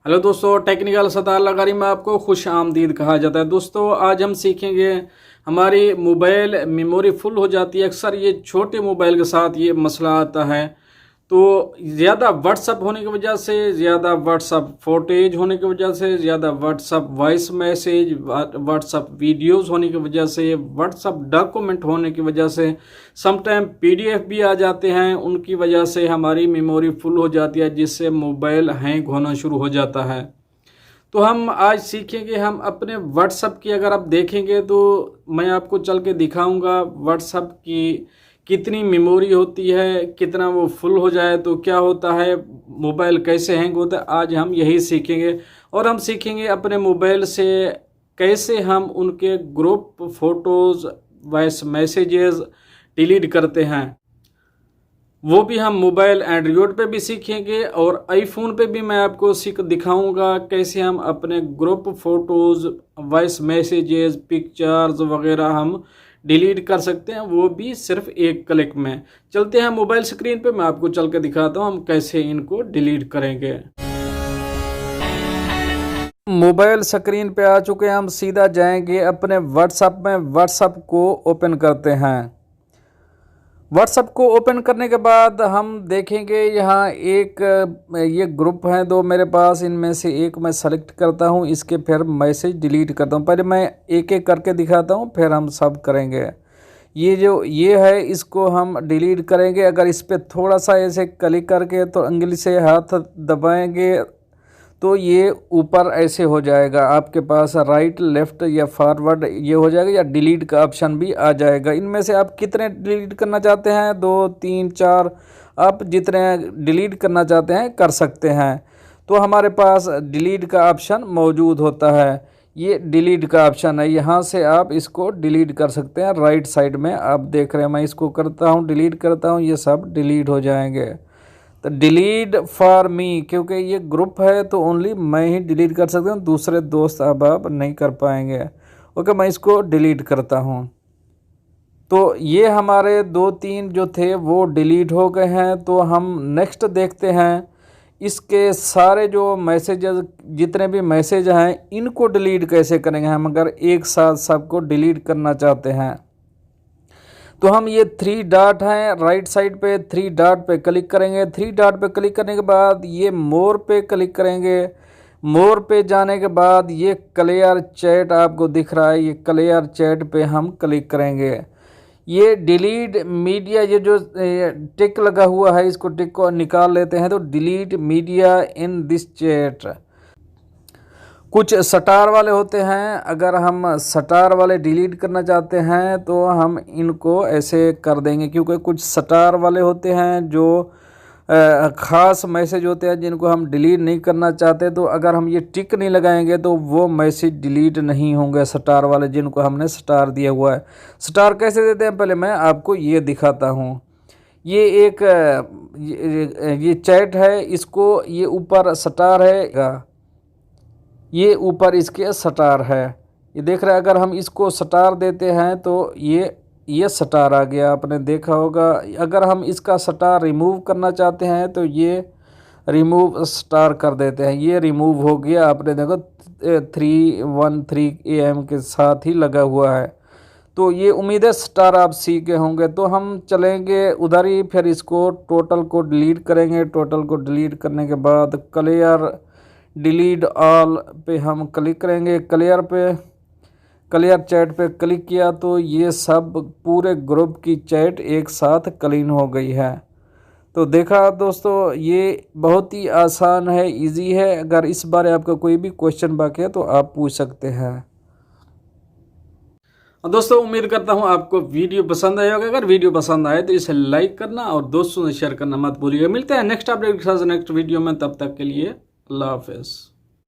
Hello दोस्तों, technical Sattar लगारी में आपको खुश आमदीद कहा जाता है। दोस्तों आज हम सीखेंगे, हमारी मोबाइल मेमोरी फुल हो जाती है। अक्सर ये छोटे मोबाइल के साथ ये मसला आता है। तो ज़्यादा व्हाट्सअप होने की वजह से, ज़्यादा व्हाट्सअप फोटेज होने की वजह से, ज़्यादा WhatsApp voice message, WhatsApp videos होने की वजह से, व्हाट्सअप डॉक्यूमेंट होने की वजह से, समटाइम पीडीएफ भी आ जाते हैं, उनकी वजह से हमारी मेमोरी फुल हो जाती है, जिससे मोबाइल हैंग होना शुरू हो जाता है। तो हम आज सीखेंगे, हम अपने व्हाट्सअप की अगर आप देखेंगे तो मैं आपको चल के दिखाऊंगा व्हाट्सअप की कितनी मेमोरी होती है, कितना वो फुल हो जाए तो क्या होता है, मोबाइल कैसे हैंग होता है। आज हम यही सीखेंगे और हम सीखेंगे अपने मोबाइल से कैसे हम उनके group photos, voice messages delete करते हैं। वो भी हम मोबाइल एंड्रॉयड पे भी सीखेंगे और आईफोन पे भी मैं आपको दिखाऊंगा कैसे हम अपने group photos, voice messages, pictures वगैरह हम डिलीट कर सकते हैं, वो भी सिर्फ एक क्लिक में। चलते हैं मोबाइल स्क्रीन पे, मैं आपको चल के दिखाता हूँ हम कैसे इनको डिलीट करेंगे। मोबाइल स्क्रीन पे आ चुके हैं, हम सीधा जाएंगे अपने व्हाट्सएप में। व्हाट्सएप को ओपन करते हैं। व्हाट्सएप को ओपन करने के बाद हम देखेंगे यहाँ एक ये ग्रुप हैं दो मेरे पास, इनमें से एक मैं सेलेक्ट करता हूँ, इसके फिर मैसेज डिलीट करता हूँ। पहले मैं एक एक करके दिखाता हूँ, फिर हम सब करेंगे। ये है, इसको हम डिलीट करेंगे। अगर इस पर थोड़ा सा ऐसे क्लिक करके तो उंगली से हाथ दबाएंगे तो ये ऊपर ऐसे हो जाएगा, आपके पास राइट, लेफ़्ट या फॉरवर्ड ये हो जाएगा, या डिलीट का ऑप्शन भी आ जाएगा। इनमें से आप कितने डिलीट करना चाहते हैं, 2, 3, 4, आप जितने डिलीट करना चाहते हैं कर सकते हैं। तो हमारे पास डिलीट का ऑप्शन मौजूद होता है, ये डिलीट का ऑप्शन है, यहाँ से आप इसको डिलीट कर सकते हैं। राइट साइड में आप देख रहे हैं, मैं इसको करता हूँ, डिलीट करता हूँ, ये सब डिलीट हो जाएंगे। तो डिलीट फॉर मी, क्योंकि ये ग्रुप है तो ओनली मैं ही डिलीट कर सकता हूँ, दूसरे दोस्त अब आप नहीं कर पाएंगे। ओके, मैं इसको डिलीट करता हूँ। तो ये हमारे 2-3 जो थे वो डिलीट हो गए हैं। तो हम नेक्स्ट देखते हैं, इसके सारे जो मैसेजेस, जितने भी मैसेज हैं, इनको डिलीट कैसे करेंगे हम अगर एक साथ सबको डिलीट करना चाहते हैं। तो हम ये 3 डॉट हैं राइट साइड पे, 3 डॉट पे क्लिक करेंगे। 3 डॉट पे क्लिक करने के बाद ये मोर पे क्लिक करेंगे। मोर पे जाने के बाद ये क्लियर चैट आपको दिख रहा है, ये क्लियर चैट पे हम क्लिक करेंगे। ये डिलीट मीडिया, ये जो टिक लगा हुआ है, इसको टिक को निकाल लेते हैं। तो delete media in this chat, कुछ स्टार वाले होते हैं, अगर हम स्टार वाले डिलीट करना चाहते हैं तो हम इनको ऐसे कर देंगे, क्योंकि कुछ स्टार वाले होते हैं जो ख़ास मैसेज होते हैं जिनको हम डिलीट नहीं करना चाहते। तो अगर हम ये टिक नहीं लगाएंगे तो वो मैसेज डिलीट नहीं होंगे, स्टार वाले जिनको हमने स्टार दिया हुआ है। स्टार कैसे देते हैं पहले मैं आपको ये दिखाता हूँ। ये एक ये चैट है, इसको ये ऊपर स्टार है, ये ऊपर इसके स्टार है, ये देख रहे हैं। अगर हम इसको स्टार देते हैं तो ये स्टार आ गया, आपने देखा होगा। अगर हम इसका स्टार रिमूव करना चाहते हैं तो ये रिमूव स्टार कर देते हैं, ये रिमूव हो गया। आपने देखो 313 AM के साथ ही लगा हुआ है। तो ये उम्मीद है स्टार आप सीखे होंगे। तो हम चलेंगे उधर ही, फिर इसको टोटल को डिलीट करेंगे। टोटल को डिलीट करने के बाद क्लियर डिलीट ऑल पे हम क्लिक करेंगे। क्लियर चैट पे क्लिक किया तो ये सब पूरे ग्रुप की चैट एक साथ क्लीन हो गई है। तो देखा दोस्तों, ये बहुत ही आसान है, इजी है। अगर इस बारे आपका कोई भी क्वेश्चन बाकी है तो आप पूछ सकते हैं। दोस्तों उम्मीद करता हूँ आपको वीडियो पसंद आया होगा। अगर वीडियो पसंद आए तो इसे लाइक करना और दोस्तों से शेयर करना मत भूलिएगा। मिलते हैं नेक्स्ट अपडेट के साथ नेक्स्ट वीडियो में, तब तक के लिए अल्लाह हाफिज़।